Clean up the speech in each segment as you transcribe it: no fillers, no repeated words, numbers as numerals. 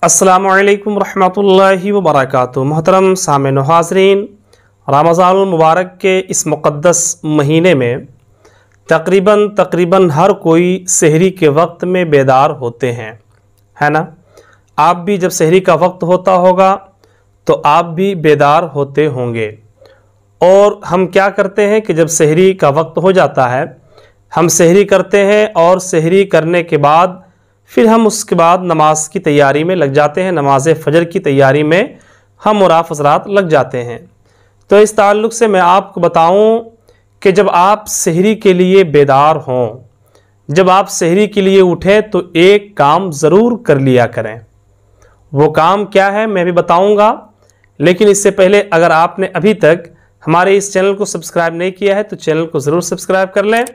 अस्सलामुअलैकुम रहमतुल्लाहि व बरकातुहू। मोहतरम सामिन व हाज़रीन, रमज़ानुल मुबारक के इस मुक़द्दस महीने में तकरीबन हर कोई सहरी के वक्त में बेदार होते हैं, है ना। आप भी जब सहरी का वक्त होता होगा तो आप भी बेदार होते होंगे। और हम क्या करते हैं कि जब सहरी का वक्त हो जाता है हम सहरी करते हैं और सहरी करने के बाद फिर हम उसके बाद नमाज की तैयारी में लग जाते हैं, नमाज फ़जर की तैयारी में हम मुराफ़ज़रात लग जाते हैं। तो इस ताल्लुक़ से मैं आपको बताऊं कि जब आप सहरी के लिए बेदार हों, जब आप सहरी के लिए उठें तो एक काम ज़रूर कर लिया करें। वो काम क्या है मैं भी बताऊंगा, लेकिन इससे पहले अगर आपने अभी तक हमारे इस चैनल को सब्सक्राइब नहीं किया है तो चैनल को ज़रूर सब्सक्राइब कर लें,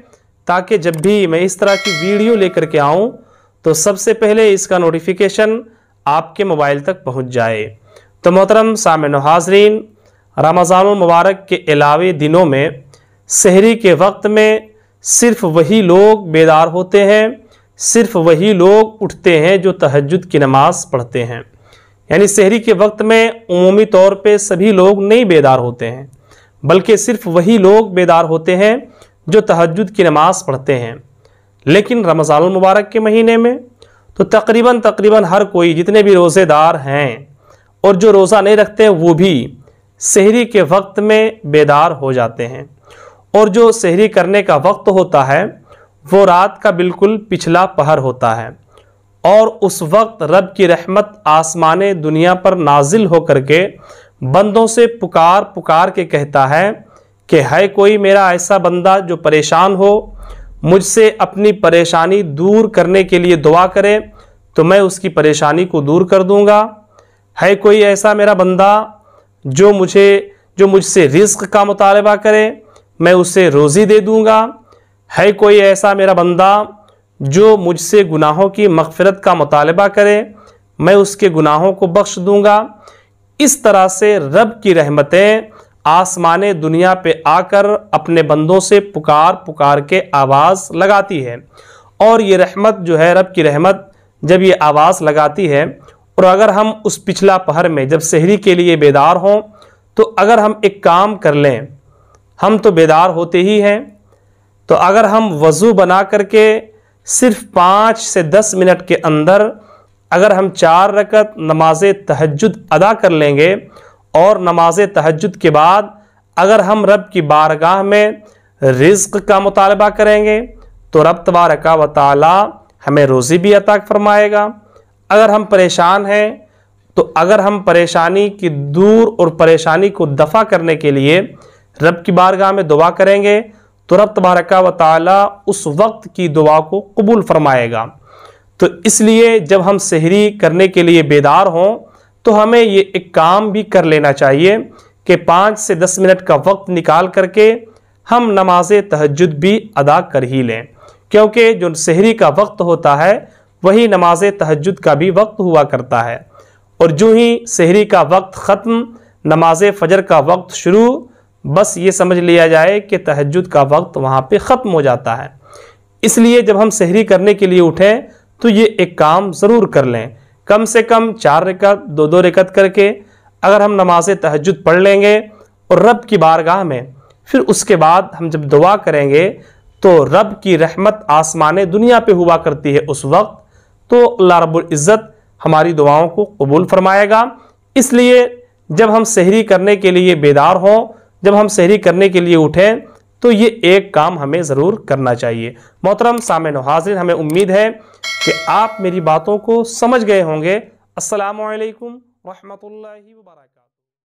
ताकि जब भी मैं इस तरह की वीडियो लेकर के आऊँ तो सबसे पहले इसका नोटिफिकेशन आपके मोबाइल तक पहुंच जाए। तो मोहतरम सामिन व हाज़रीन, रमज़ानुल मुबारक के अलावे दिनों में सहरी के वक्त में सिर्फ़ वही लोग बेदार होते हैं, सिर्फ़ वही लोग उठते हैं जो तहज्जुद की नमाज़ पढ़ते हैं। यानी सहरी के वक्त में उमूमी तौर पे सभी लोग नहीं बेदार होते हैं, बल्कि सिर्फ़ वही लोग बेदार होते हैं जो तहज्जुद की नमाज़ पढ़ते हैं। लेकिन रमज़ानुल मुबारक के महीने में तो तकरीबन हर कोई, जितने भी रोज़ेदार हैं और जो रोज़ा नहीं रखते वो भी सहरी के वक्त में बेदार हो जाते हैं। और जो सहरी करने का वक्त होता है वो रात का बिल्कुल पिछला पहर होता है, और उस वक्त रब की रहमत आसमाने दुनिया पर नाजिल होकर के बंदों से पुकार पुकार के कहता है कि है कोई मेरा ऐसा बंदा जो परेशान हो, मुझसे अपनी परेशानी दूर करने के लिए दुआ करे तो मैं उसकी परेशानी को दूर कर दूंगा। है कोई ऐसा मेरा बंदा जो मुझसे रिज़्क़ का मुतालबा करे, मैं उसे रोज़ी दे दूंगा। है कोई ऐसा मेरा बंदा जो मुझसे गुनाहों की मग़फ़िरत का मुतालबा करे, मैं उसके गुनाहों को बख्श दूंगा। इस तरह से रब की रहमतें आसमाने दुनिया पे आकर अपने बंदों से पुकार पुकार के आवाज़ लगाती है। और ये रहमत जो है, रब की रहमत जब ये आवाज़ लगाती है, और अगर हम उस पिछला पहर में जब सहरी के लिए बेदार हों तो अगर हम एक काम कर लें, हम तो बेदार होते ही हैं, तो अगर हम वज़ू बना करके सिर्फ़ 5 से 10 मिनट के अंदर अगर हम 4 रकत नमाज तहज्जुद अदा कर लेंगे और नमाज तहज्जुद के बाद अगर हम रब की बारगाह में रिज़्क़ का मुतालबा करेंगे तो रब तबारक व तआला हमें रोज़ी भी अता फरमाएगा। अगर हम परेशान हैं तो अगर हम परेशानी की दूर और परेशानी को दफ़ा करने के लिए रब की बारगाह में दुआ करेंगे तो रब तबारक व तआला उस वक्त की दुआ को कबूल फरमाएगा। तो इसलिए जब हम सहरी करने के लिए बेदार हों तो हमें ये एक काम भी कर लेना चाहिए कि 5 से 10 मिनट का वक्त निकाल करके हम नमाज तहज्जुद भी अदा कर ही लें, क्योंकि जो सहरी का वक्त होता है वही नमाज तहज्जुद का भी वक्त हुआ करता है। और जो ही सहरी का वक्त ख़त्म, नमाज फ़जर का वक्त शुरू, बस ये समझ लिया जाए कि तहज्जुद का वक्त वहाँ पे ख़त्म हो जाता है। इसलिए जब हम सहरी करने के लिए उठें तो ये एक काम ज़रूर कर लें, कम से कम 4 रकत 2-2 रकत करके अगर हम नमाज तहज्जुद पढ़ लेंगे और रब की बारगाह में फिर उसके बाद हम जब दुआ करेंगे तो रब की रहमत आसमाने दुनिया पे हुआ करती है उस वक्त, तो अल्लाह रब्बुल इज़्ज़त हमारी दुआओं को कबूल फरमाएगा। इसलिए जब हम सहरी करने के लिए बेदार हों, जब हम सहरी करने के लिए उठें तो ये एक काम हमें ज़रूर करना चाहिए। मोहतरम सामिन व हाज़रीन, हमें उम्मीद है कि आप मेरी बातों को समझ गए होंगे। अस्सलामु अलैकुम रहमतुल्लाहि व बरकातुहू।